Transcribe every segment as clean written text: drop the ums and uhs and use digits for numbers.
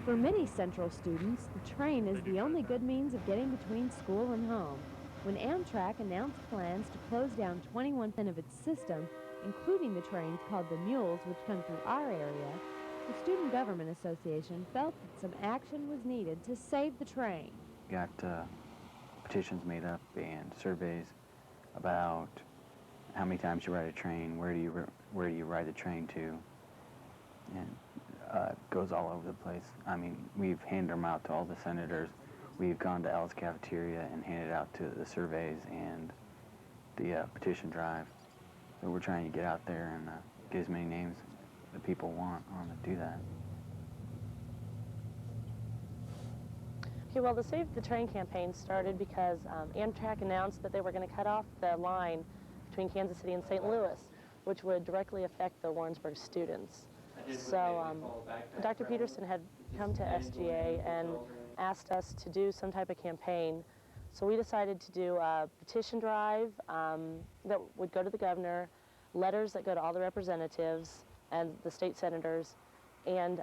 For many Central students, the train is the only good means of getting between school and home. When Amtrak announced plans to close down 21% of its system, including the trains called the Mules, which come through our area, the Student Government Association felt that some action was needed to save the train. Got petitions made up and surveys about how many times you ride a train, where do you ride the train to, and it goes all over the place. I mean, we've handed them out to all the senators. We've gone to Al's cafeteria and handed out to the surveys and the petition drive. So we're trying to get out there and get as many names that people want on to do that. Okay, well, the Save the Train campaign started because Amtrak announced that they were going to cut off the line between Kansas City and St. Louis, which would directly affect the Warrensburg students. So Dr. Peterson had come to SGA and asked us to do some type of campaign. So we decided to do a petition drive that would go to the governor, letters that go to all the representatives and the state senators, and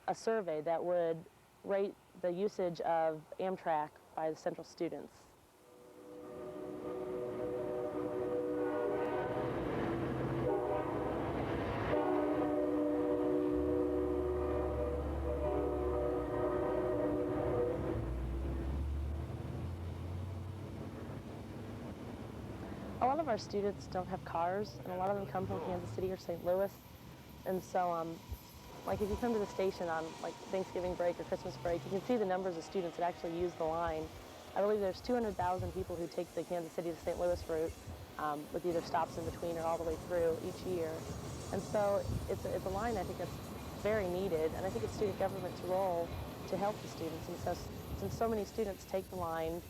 a survey that would rate the usage of Amtrak by the Central students. A lot of our students don't have cars, and a lot of them come from Kansas City or St. Louis, and so like if you come to the station on like Thanksgiving break or Christmas break, you can see the numbers of students that actually use the line. I believe there's 200,000 people who take the Kansas City to St. Louis route with either stops in between or all the way through each year. And so it's a line I think that's very needed, and I think it's student government's role to help the students. And so since so many students take the line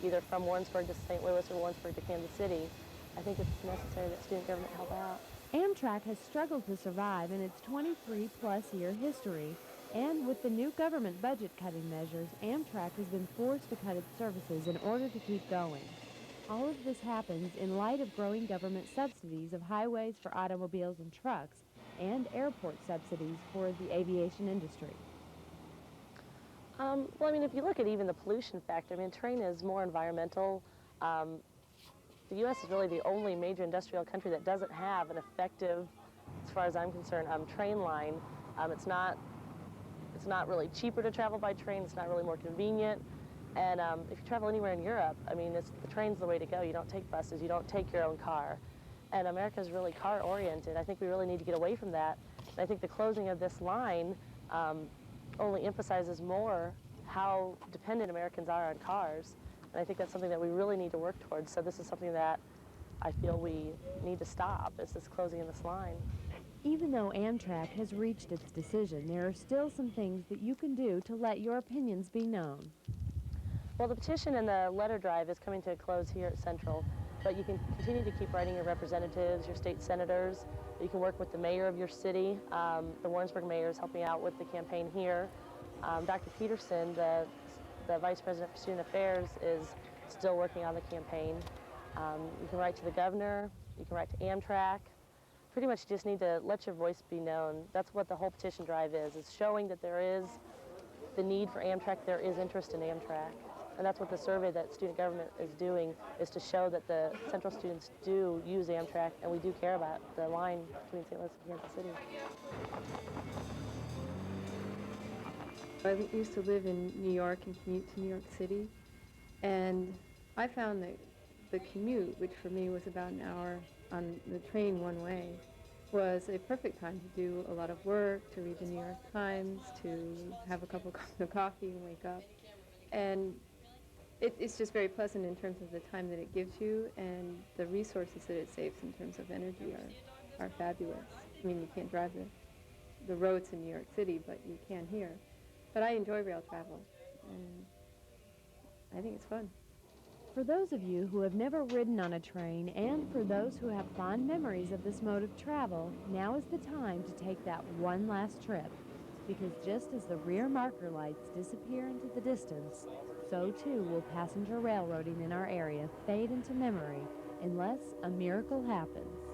either from Warrensburg to St. Louis or Warrensburg to Kansas City, I think it's necessary that student government help out. Amtrak has struggled to survive in its 23-plus year history, and with the new government budget-cutting measures, Amtrak has been forced to cut its services in order to keep going. All of this happens in light of growing government subsidies of highways for automobiles and trucks, and airport subsidies for the aviation industry. Well, I mean, if you look at even the pollution factor, I mean, train is more environmental. The U.S. is really the only major industrial country that doesn't have an effective, as far as I'm concerned, train line. It's not really cheaper to travel by train. It's not really more convenient. And if you travel anywhere in Europe, I mean, the train's the way to go. You don't take buses. You don't take your own car. And America's really car-oriented. I think we really need to get away from that. And I think the closing of this line only emphasizes more how dependent Americans are on cars. And I think that's something that we really need to work towards. So this is something that I feel we need to stop, is this closing of this line. Even though Amtrak has reached its decision, there are still some things that you can do to let your opinions be known. Well, the petition and the letter drive is coming to a close here at Central, but you can continue to keep writing your representatives, your state senators. You can work with the mayor of your city. The Warrensburg mayor is helping out with the campaign here. Dr. Peterson, the Vice President for Student Affairs, is still working on the campaign. You can write to the governor, you can write to Amtrak. Pretty much you just need to let your voice be known. That's what the whole petition drive is showing that there is the need for Amtrak, there is interest in Amtrak. And that's what the survey that student government is doing, is to show that the Central students do use Amtrak, and we do care about the line between St. Louis and Kansas City. I used to live in New York and commute to New York City, and I found that the commute, which for me was about an hour on the train one way, was a perfect time to do a lot of work, to read the New York Times, to have a couple cups of coffee and wake up. And it's just very pleasant in terms of the time that it gives you, and the resources that it saves in terms of energy are fabulous. I mean, you can't drive the roads in New York City, but you can here. But I enjoy rail travel, and I think it's fun. For those of you who have never ridden on a train, and for those who have fond memories of this mode of travel, now is the time to take that one last trip. Because just as the rear marker lights disappear into the distance, so too will passenger railroading in our area fade into memory unless a miracle happens.